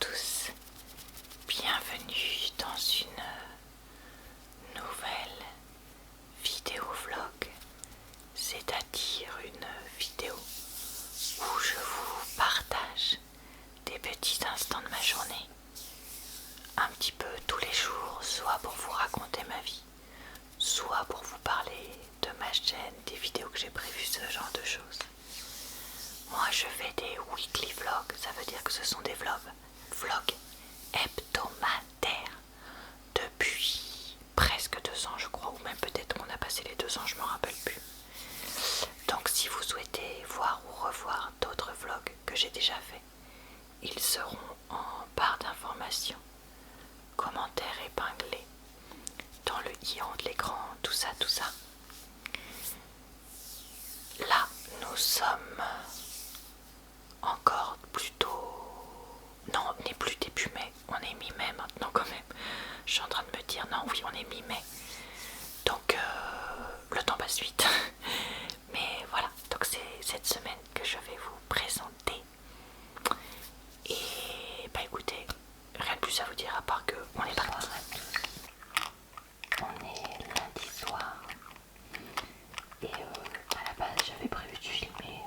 tous, bienvenue dans une nouvelle vidéo vlog, c'est-à-dire une vidéo où je vous partage des petits instants de ma journée, un petit peu tous les jours, soit pour vous raconter ma vie, soit pour vous parler de ma chaîne, des vidéos que j'ai prévues, ce genre de choses. Moi je fais des weekly vlogs, ça veut dire que ce sont des vlogs hebdomadaires depuis presque 2 ans je crois, ou même peut-être qu'on a passé les 2 ans, je me rappelle plus. Donc si vous souhaitez voir ou revoir d'autres vlogs que j'ai déjà fait, ils seront en barre d'informations, commentaires épinglés, dans le i en de l'écran, tout ça. Là, nous sommes encore plutôt... Non, on n'est plus début mai, on est mi-mai maintenant quand même. Je suis en train de me dire, non, oui, on est mi-mai. Donc, le temps passe vite. Mais voilà, donc c'est cette semaine que je vais vous présenter. Et bah écoutez, rien de plus à vous dire à part que on est parti. On est lundi soir. Et à la base j'avais prévu de filmer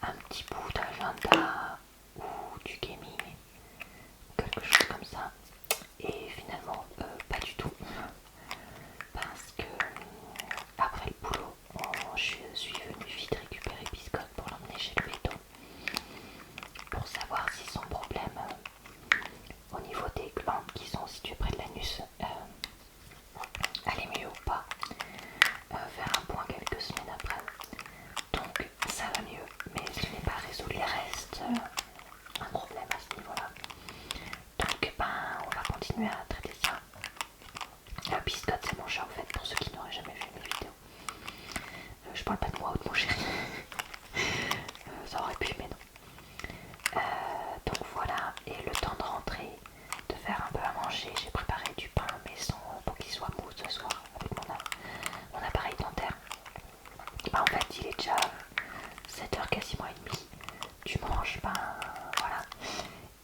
un petit bout d'agenda ou du gaming, quelque chose comme ça. Et finalement pas du tout. Parce que après le boulot, je suis venue vite récupérer Biscotte pour l'emmener chez le veto. Pour savoir si son problème au niveau des glandes qui sont situées près de l'anus allait mieux ou pas. Faire un point quelques semaines après. Donc ça va mieux, mais ce n'est pas résolu. Il reste un problème à ce niveau-là. Donc on va continuer à traiter ça. Biscotte, c'est mon chat en fait, pour ceux qui n'auraient jamais vu mes vidéos. Je parle pas de moi ou de mon chéri. Ça aurait pu, mais non. Donc voilà, et le temps de rentrer, de faire un peu à manger, j'ai préparé du pain maison pour qu'il soit mou ce soir avec mon appareil dentaire. En fait, il est déjà 7h quasiment et demie. Tu manges, voilà.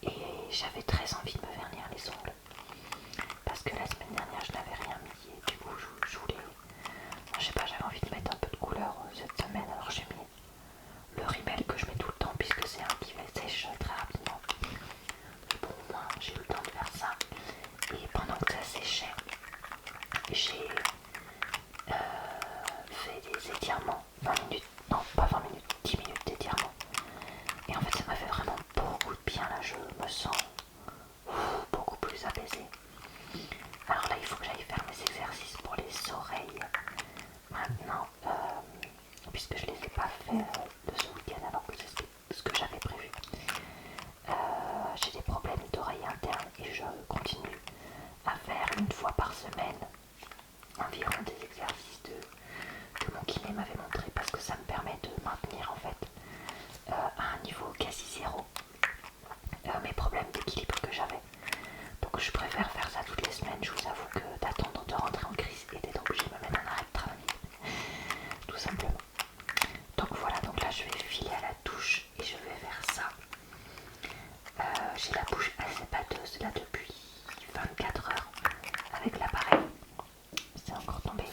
Et j'avais très envie de me vernir les ongles. Parce que la semaine dernière, je n'avais rien mis. Et du coup, je voulais... Je sais pas, j'avais envie de mettre un peu de couleur cette semaine. Alors j'ai mis le rímel que je mets tout le temps puisque c'est un qui sèche très rapidement. Mais bon, au moins, j'ai eu le temps de faire ça. Et pendant que ça séchait, j'ai fait des étirements. 20 minutes, non pas 20 minutes, 10 minutes d'étirement. Et en fait ça m'a fait vraiment beaucoup de bien, là je me sens beaucoup plus apaisée. Alors là il faut que j'aille faire mes exercices pour les oreilles maintenant, puisque je les ai pas fait de ce week-end alors que c'est ce que j'avais prévu. J'ai des problèmes d'oreilles internes et je continue à faire une fois par semaine environ des exercices que mon kiné m'avait montré, parce que ça me permet de maintenir en fait à un niveau quasi zéro mes problèmes d'équilibre que j'avais. Donc je préfère faire ça toutes les semaines. Je vous avoue que d'attendre de rentrer en crise et d'être obligée de me mettre en arrêt de travail, tout simplement. Donc voilà, donc là je vais filer à la douche et je vais faire ça. J'ai la bouche assez pâteuse là depuis 24 heures avec l'appareil. C'est encore tombé.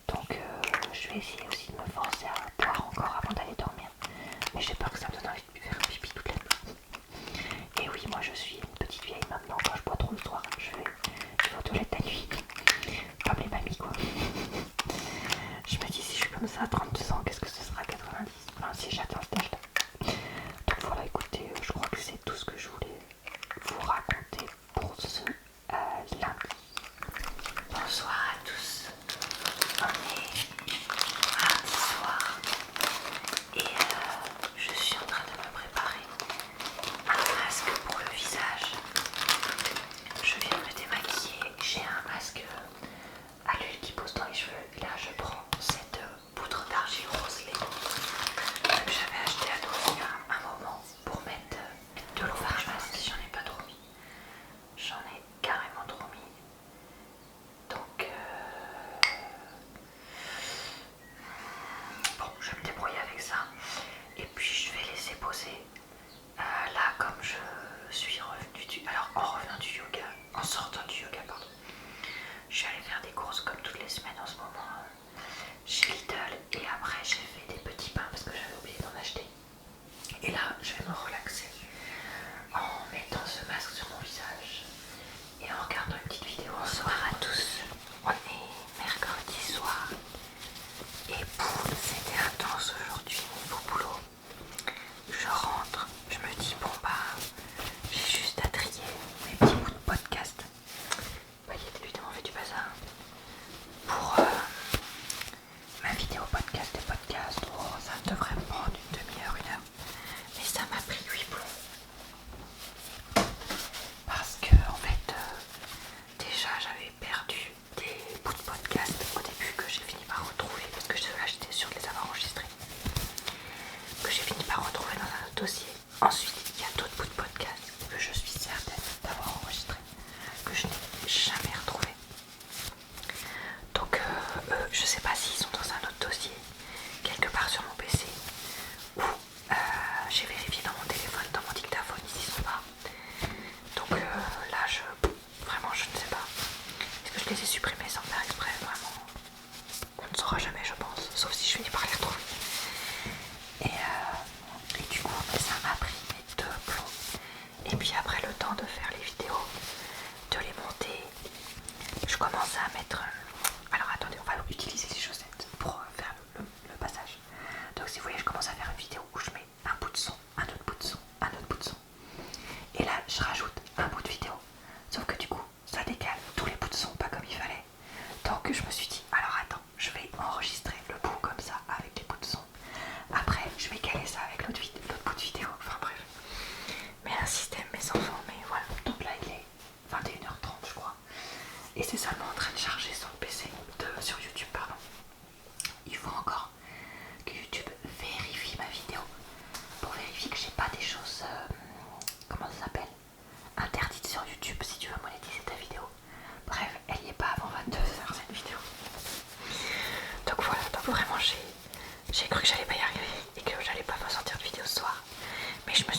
Donc je vais essayer aussi de me forcer à boire encore avant d'aller dormir. Mais j'ai peur que ça me donne envie de faire pipi toute la nuit.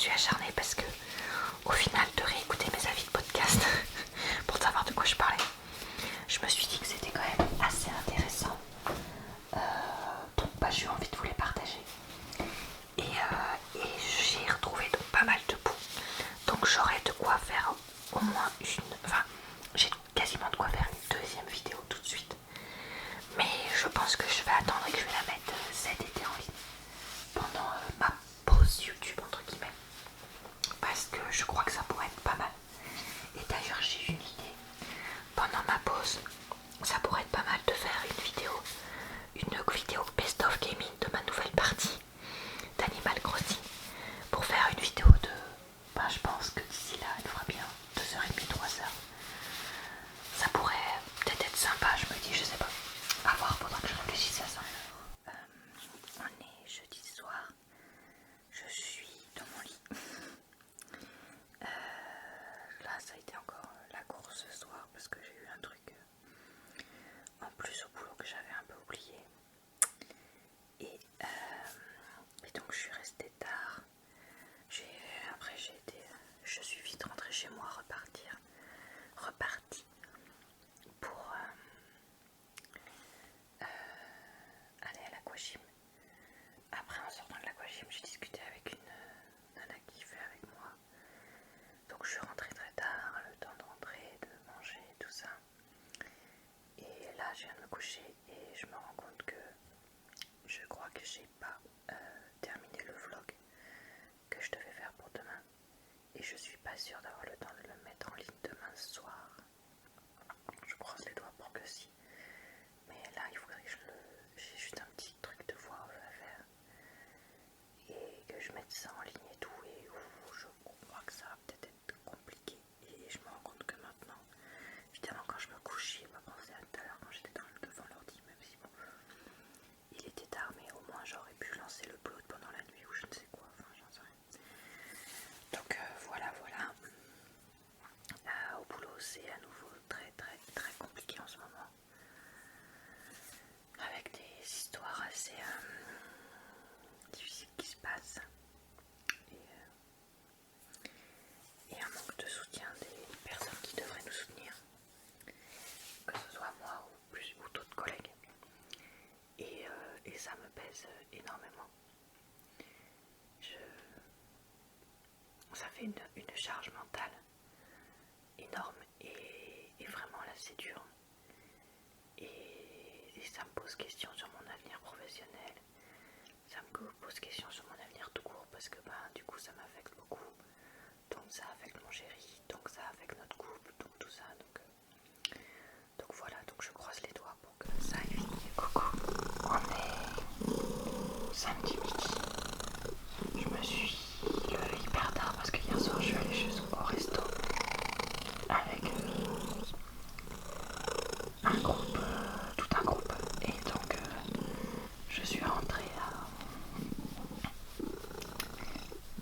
suis acharnée parce que au final de réécouter mes avis de podcast pour savoir de quoi je parlais, je me suis dit que c'était quand même assez intéressant. Donc bah, j'ai eu envie de vous les partager. Et j'ai retrouvé donc pas mal de bouts. Donc j'aurai de quoi faire au moins une... Enfin, j'ai quasiment de quoi faire une deuxième vidéo tout de suite. Mais je pense que je vais attendre et que je vais la mettre cet été en ligne. Pendant ma pause YouTube entre guillemets. Parce que je crois que ça pourrait être pas mal. Et d'ailleurs j'ai eu une idée. Pendant ma pause, ça pourrait être pas mal de faire une vidéo best of gaming de ma nouvelle partie d'Animal Crossing. Pour faire une vidéo de... Ben, je pense que d'ici là elle fera bien 2h30, 3h. Ça pourrait peut-être être sympa, je me dis, je sais pas. À voir, faudra que je réfléchisse à ça. On est jeudi soir. Je suis dans mon lit. Là, ça a été encore la course ce soir parce que j'ai eu un truc en plus au boulot que j'avais un peu oublié. Et donc je suis restée tard. Après je suis vite rentrée chez moi, repartie pour aller à l'aquagym. Après, en sortant de l'aquagym, j'ai discuté avec une nana qui fait avec moi. Donc je suis rentrée très tard, le temps de rentrer, de manger, tout ça. Et là, je viens de me coucher et je me rends compte que je crois que j'ai pas terminé le vlog que je devais faire pour demain. Et je suis pas sûre d'avoir le temps de le mettre en ligne demain soir. Je croise les doigts pour que si. Mais là, il faudrait que j'ai juste un petit truc de voix à faire. Et que je mette ça en ligne et tout. Et je crois que ça va peut-être être compliqué. Et je me rends compte que maintenant, évidemment, quand je me couche, j'ai pas pensé à tout à l'heure quand j'étais devant l'ordi, même si bon, il était tard, mais au moins j'aurais pu lancer le upload pendant la nuit ou je ne sais quoi. Enfin, j'en sais rien. Donc voilà. Au boulot, c'est à nouveau très compliqué en ce moment. Avec des histoires assez difficiles qui se passent. Et un manque de soutien des personnes qui devraient nous soutenir. Que ce soit moi ou d'autres collègues. Et ça me pèse énormément. Ça fait une charge mentale énorme et vraiment là c'est dur. Et ça me pose question sur mon avenir professionnel. Ça me pose question sur mon avenir tout court parce que du coup ça m'affecte beaucoup. Donc ça affecte mon chéri, donc ça affecte notre couple, donc tout ça. Donc voilà, donc je croise les doigts pour que ça aille vite. Coucou, on est samedi midi. Je me suis levée hyper tard parce que hier soir je suis allée au resto avec un groupe, tout un groupe. Et donc je suis rentrée à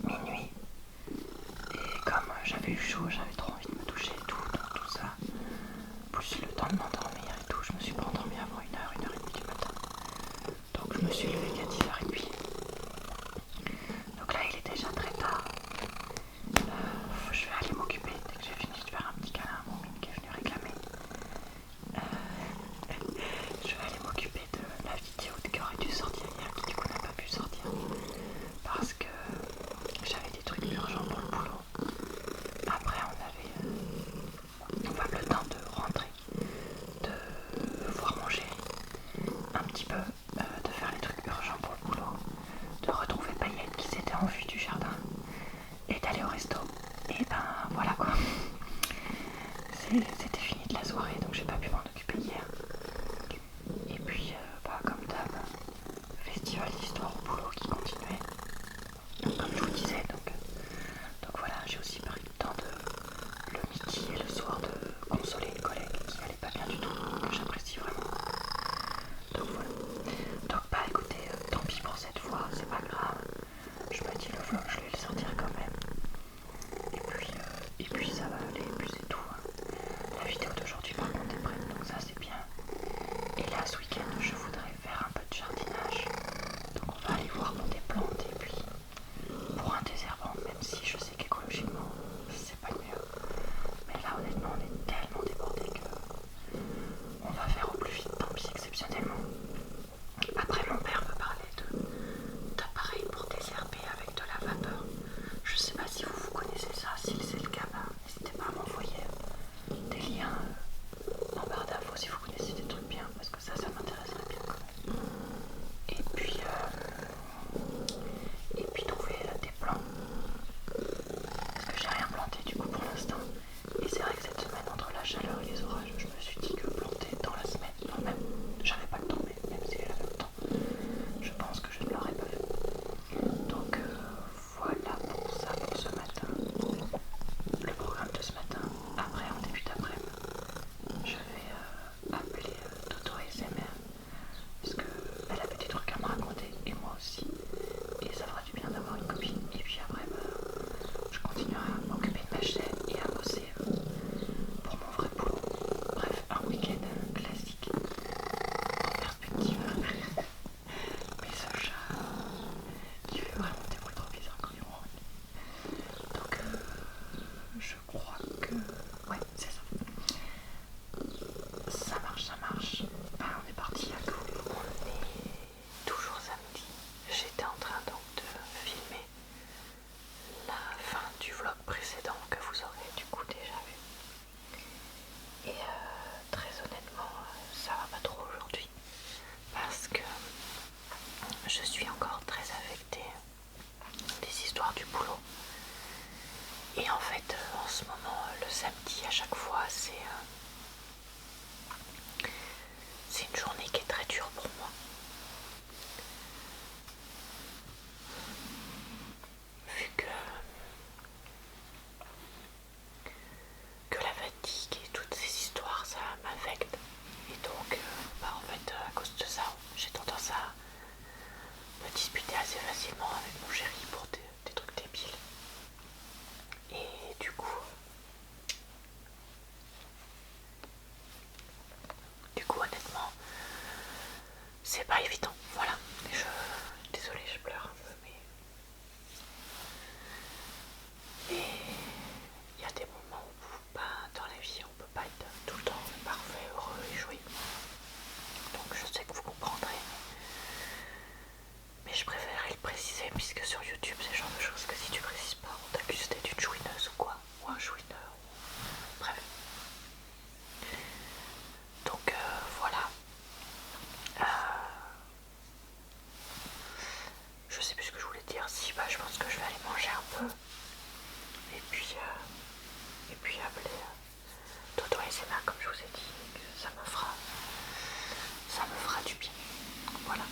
minuit. Et comme j'avais eu chaud, j'avais trop envie de me doucher et tout, donc tout ça. Plus le temps de m'endormir et tout, je me suis pas endormie avant 1h30 du matin. Donc je me suis levée qu'à 10h30. Donc là il est déjà très tard. Je vais aller m'occuper dès que j'ai fini de faire un petit câlin à mon mine qui est venu réclamer. Je vais aller m'occuper de la vidéo qui aurait dû sortir hier, qui du coup n'a pas pu sortir parce que j'avais des trucs urgents pour le boulot. Après on avait le temps de rentrer, de voir mon chéri un petit peu, de faire les trucs urgents pour le boulot, de retrouver Payette qui s'était en vue du jardin et d'aller au resto. Et voilà quoi. C'était fini de la soirée donc j'ai pas pu m'en occuper hier. Et puis comme d'hab, festival d'histoire au boulot qui continuait. Comme je vous disais, donc voilà, j'ai aussi pris le temps le midi et le soir de consoler une collègue qui allait pas bien du tout, que j'apprécie vraiment. Donc voilà. Donc écoutez, tant pis pour cette fois, c'est pas grave. Je me dis le vlog, je vais le sortir quand même. Et puis ça va aller, et puis c'est tout. La vidéo d'aujourd'hui par contre est prête, donc ça c'est bien. Et là ce week-end je voudrais faire un peu de jardinage. Donc on va aller voir pour des plantes et puis pour un désherbant, même si fait, en ce moment, le samedi, à chaque fois, c'est une journée qui est très dure pour moi. Vu que la fatigue et toutes ces histoires, ça m'affecte. Et donc, en fait, à cause de ça, j'ai tendance à me disputer assez facilement avec mon chéri pour des trucs débiles. Et du coup honnêtement, c'est pas évident. Voilà. Désolée, je pleure un peu, mais il y a des moments où dans la vie, on peut pas être tout le temps parfait, heureux et joyeux. Donc je sais que vous comprendrez. Mais je préférerais le préciser puisque sur YouTube, c'est le genre de choses que si tu précises pas, on t'accuse d'être une chouineuse ou quoi. Ou un chouineur. Bref. Donc voilà. Je sais plus ce que je voulais dire. Si, je pense que je vais aller manger un peu. Et puis appeler Toto ASMR comme je vous ai dit. Ça me fera du bien. Voilà.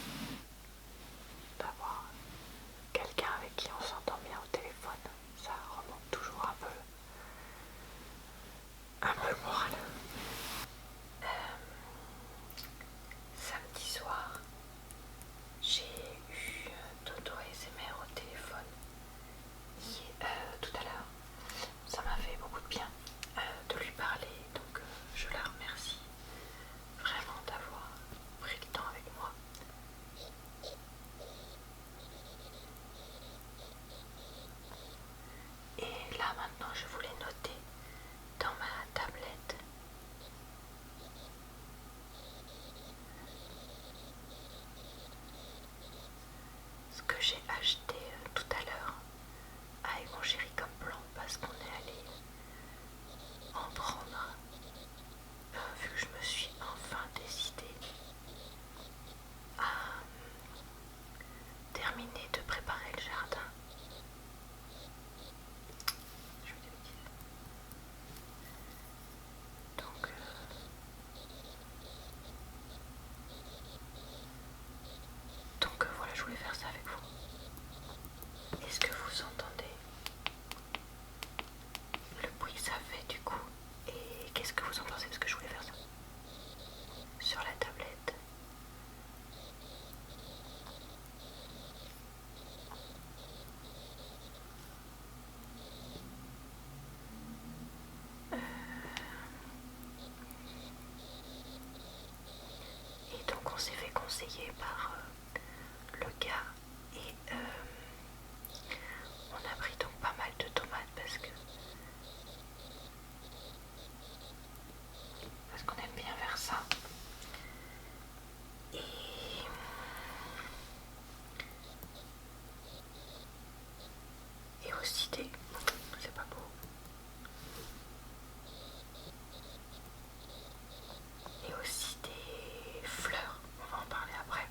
D'avoir quelqu'un avec qui on s'entend bien au téléphone. Ça remonte toujours un peu le moral. Samedi soir, j'ai eu Toto ASMR au téléphone tout à l'heure. Ça m'a fait beaucoup de bien de lui parler, donc je la remercie vraiment d'avoir pris le temps avec moi. Et là maintenant je voulais noter dans ma tablette ce que j'ai acheté tout à l'heure avec mon chéri comme plan parce qu'on est allé en prendre vu que je me suis enfin décidée à terminer de préparer le jardin. Je fais des bêtises. Donc voilà, je voulais faire ça avec vous. Est-ce que vous entendez le bruit que ça fait du coup? Et qu'est-ce que vous en pensez? Parce que je voulais faire ça sur la tablette. Et donc on s'est fait conseiller par le gars et on a pris donc pas mal de tomates parce qu'on aime bien faire ça. Et aussi c'est pas beau. Et aussi des fleurs, on va en parler après.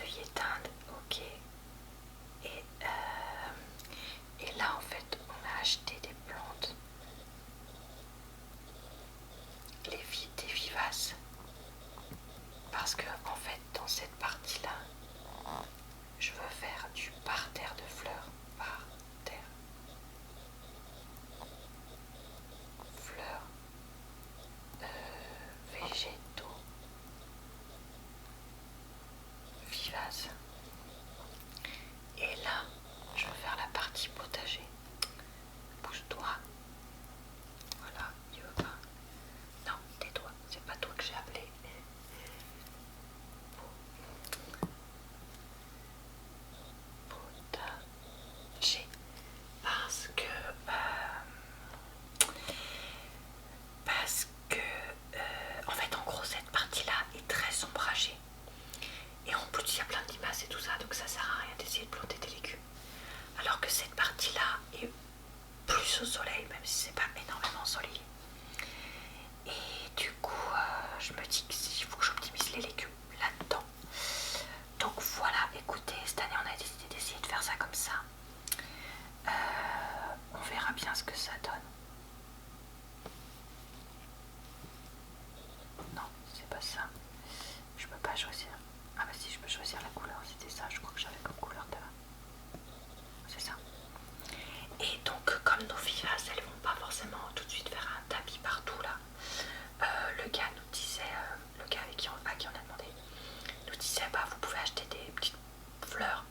œillets d'Inde, ok. Et, et là en fait on a acheté des plantes, des vivaces, parce que en fait dans cette partie là je veux faire du parterre de fleurs, parterre, fleurs, végétaux, vivaces. Et là, je vais faire la partie potager. Pousse-toi. Voilà, il veut pas. Non, tais-toi, c'est pas toi que j'ai appelé. Potager. Parce que. En fait, en gros, cette partie-là est très ombragée. Et en plus, il y a plein de limaces et tout ça, donc ça sert à rien d'essayer de planter des légumes. Alors que cette partie-là est plus au soleil, même si c'est pas énormément ensoleillé. Et du coup, je me dis qu'il faut que j'optimise les légumes là-dedans. Donc voilà, écoutez, cette année on a décidé d'essayer de faire ça comme ça. On verra bien ce que ça donne. Non, c'est pas ça. Je peux pas choisir. Ah bah si, je peux choisir la couleur, c'était ça, je crois que j'avais comme couleur de... C'est ça. Et donc comme nos vivaces, elles vont pas forcément tout de suite faire un tapis partout là, le gars nous disait, le gars à qui on a demandé, nous disait bah vous pouvez acheter des petites fleurs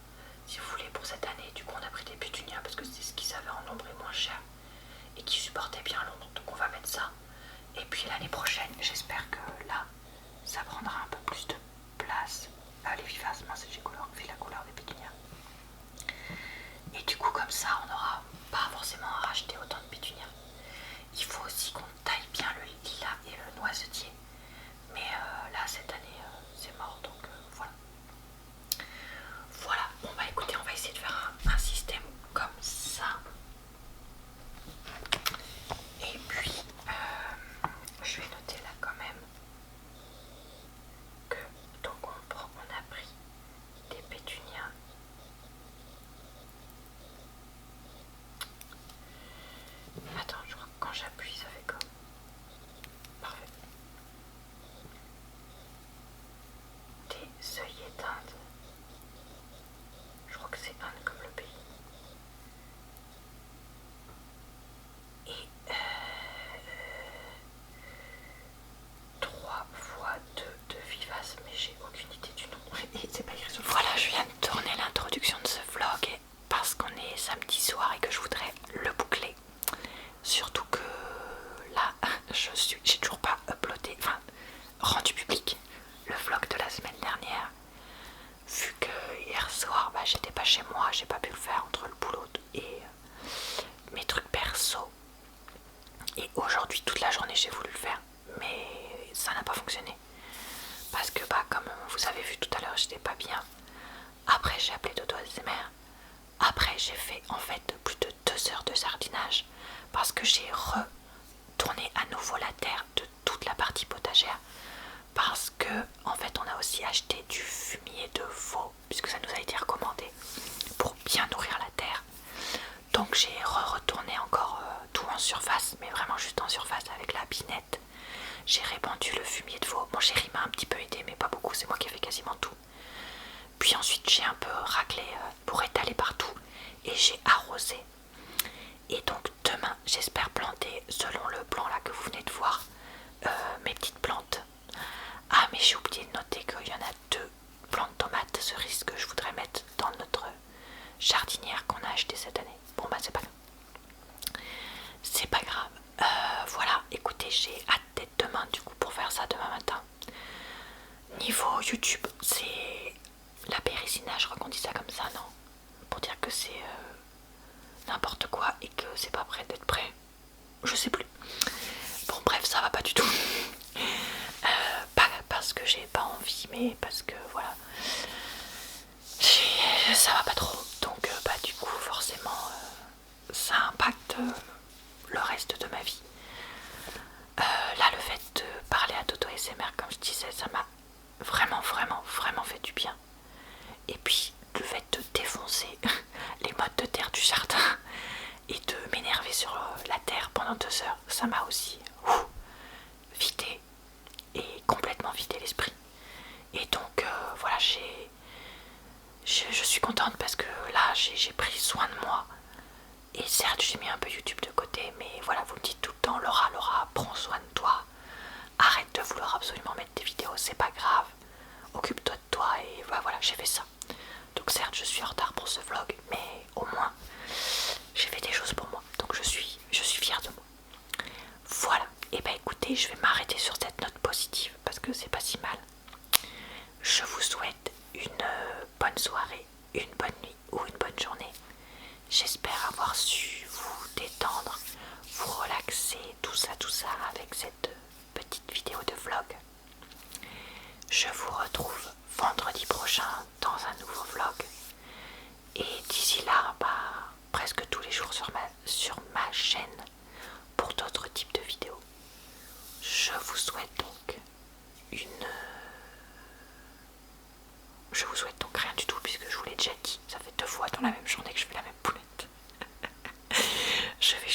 si vous voulez pour cette année. Du coup on a pris des pétunias parce que c'est ce qu'ils avaient en nombre et moins cher et qui supportait bien l'ombre, donc on va mettre ça. Et puis l'année prochaine, j'espère que là ça prendra un peu plus de place. Les vivaces, moi j'ai fait la couleur des pétunias. Et du coup comme ça on n'aura pas forcément à racheter autant de pétunias. Il faut aussi qu'on taille bien le lilas et le noisetier. Mais là cette année c'est mort, donc voilà. Voilà, bon bah écoutez, on va essayer de faire un système comme ça. Et puis je vais noter là quand même que donc on a pris des pétunias. Attends, je crois que quand j'appuie ça fait comme... Parfait. Des œillets d'Inde. Je crois que c'est Inde comme le pays. Et 3 fois 2 de vivaces, mais j'ai aucune idée du nom. Et c'est pas écrit sur le... Voilà, je viens de tourner l'introduction de ce vlog parce qu'on est samedi soir et que je voudrais le boucler. Surtout que là, j'ai toujours pas uploadé, enfin rendu public le vlog de la semaine dernière. Vu que hier soir, bah, j'étais pas chez moi, j'ai pas pu le faire entre le boulot et mes trucs perso. Et aujourd'hui, toute la journée, j'ai voulu le faire, mais ça n'a pas fonctionné. Parce que, bah, comme vous avez vu tout à l'heure, j'étais pas bien. Après, j'ai appelé Dodo ASMR. Après, j'ai fait en fait plus de 2 heures de jardinage parce que j'ai retourné à nouveau la terre de toute la partie potagère. Parce que, en fait, on a aussi acheté du fumier de veau, puisque ça nous a été recommandé pour bien nourrir la terre. Donc, j'ai retourné encore tout en surface, mais vraiment juste en surface avec la binette. J'ai répandu le fumier de veau. Mon chéri m'a un petit peu aidé, mais pas beaucoup, c'est moi qui ai fait quasiment tout. Puis ensuite, j'ai un peu raclé pour étaler partout et j'ai arrosé. Et donc, demain, j'espère planter, selon le plan là que vous venez de voir, mes petites plantes. Ah, mais j'ai oublié de noter qu'il y en a 2 plantes de tomates cerises que je voudrais mettre dans notre jardinière qu'on a acheté cette année. Bon bah c'est pas grave. C'est pas grave. Voilà, écoutez, j'ai hâte d'être demain du coup pour faire ça demain matin. Niveau YouTube, c'est la périssina, je crois qu'on dit ça comme ça, non? Pour dire que c'est n'importe quoi et que c'est pas prêt d'être prêt. Je sais plus. Bon bref, ça va pas du tout. Pas parce que j'ai pas envie, mais parce que voilà, ça va pas trop. Donc bah du coup forcément ça impacte le reste de ma vie. Là le fait de parler à Dodo ASMR, comme je disais, ça m'a vraiment fait du bien. Et puis le fait de défoncer les mottes de terre du jardin et de m'énerver sur la terre pendant 2 heures, ça m'a aussi vidé et complètement vidé l'esprit. Et donc voilà, je suis contente parce que là j'ai pris soin de moi. Et certes j'ai mis un peu YouTube de côté, mais voilà, vous me dites tout le temps Laura, prends soin de toi, arrête de vouloir absolument mettre des vidéos, c'est pas grave, occupe-toi de toi. Et voilà, j'ai fait ça. Donc certes je suis en retard pour ce vlog, mais au moins j'ai fait des choses pour moi, donc je suis fière de moi. Voilà, et bah écoutez, je vais m'arrêter sur cette note positive parce que c'est pas si mal. Je vous souhaite une bonne soirée, une bonne nuit ou une bonne journée. J'espère avoir su vous détendre, vous relaxer, tout ça avec cette petite vidéo de vlog. Je vous retrouve vendredi prochain dans un nouveau vlog. Et d'ici là, presque tous les jours sur ma chaîne pour d'autres types de vidéos. Je vous souhaite donc Je vous souhaite donc rien du tout puisque je vous l'ai déjà dit. Ça fait 2 fois dans la même journée que je fais la même poulette. Je vais